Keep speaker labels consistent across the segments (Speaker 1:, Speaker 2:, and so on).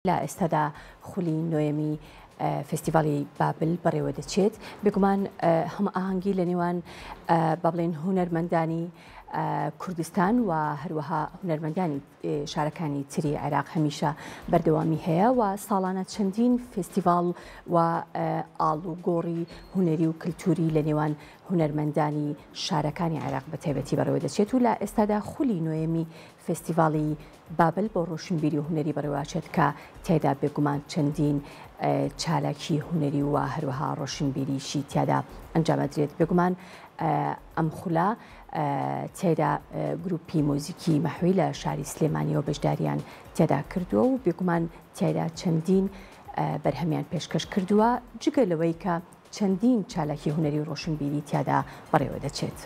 Speaker 1: لە ئێستادا خولی نوێمی فستیڤالی بابل بەڕێوە دەچێت بێگومان هەمە ئاهەنگی لە نێوان با بڵێن هونەرمەندانی کوردستان و هەروەها هونەرمەندانی شارەکانی تری عێراق هەمیشە بەردەوامی هەیە و ساڵانە چەندین فستیڤاڵ و ئاڵوگۆڕی هونەری و کللتوری لە نێوان هونەرمەندانی شارەکانی عێراق بە تایبەتی بەڕێوە دەچێت و لە ئێستادا خولی نوێمی فستیڤاڵی بابل بۆ ڕۆشنبیری و هونەری بەڕێوەچێت کە تێدا بێگومان چەندین چالاکی هونەری و هەروەها ڕۆشنبیریشی تیادا ئەنجامەدرێت بێگومان ئەم خولا تێدا گروپی مۆزیکی مەحوی لە شاری سلێمانیەوە بەشداریان تێدا کردووە و بێگومان تێدا چەندین بەرهەمیان پێشکەش کردووە جگە لەوەی کە چەندین چالاکی هونەری و ڕۆشنبیری تیادا بەڕێوە دەچێت.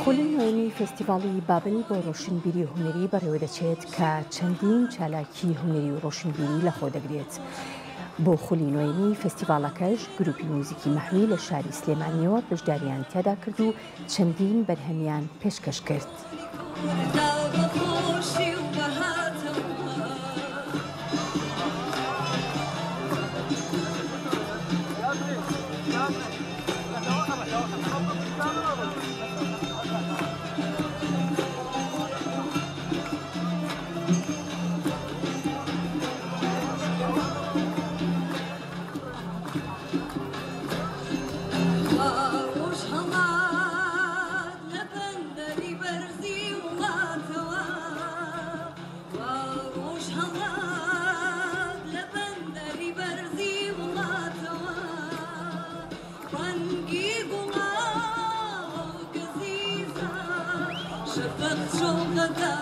Speaker 1: خولی نوێمی فستیڤاڵی بابل بۆ ڕۆشنبیری هونەری بەڕێوە دەچێت کە چەندین چالاکی هونەری و ڕۆشنبیری لەخۆ دەگرێت. بۆ خولی نوێمی فستیڤاڵەکەش گروپی موزیکی مەحوی لە شاری سلێمانیەوە بەشداریان تێدا کرد و چەندین بەرهەمیان پێشکەش کرد.
Speaker 2: شفقت شوق ذاته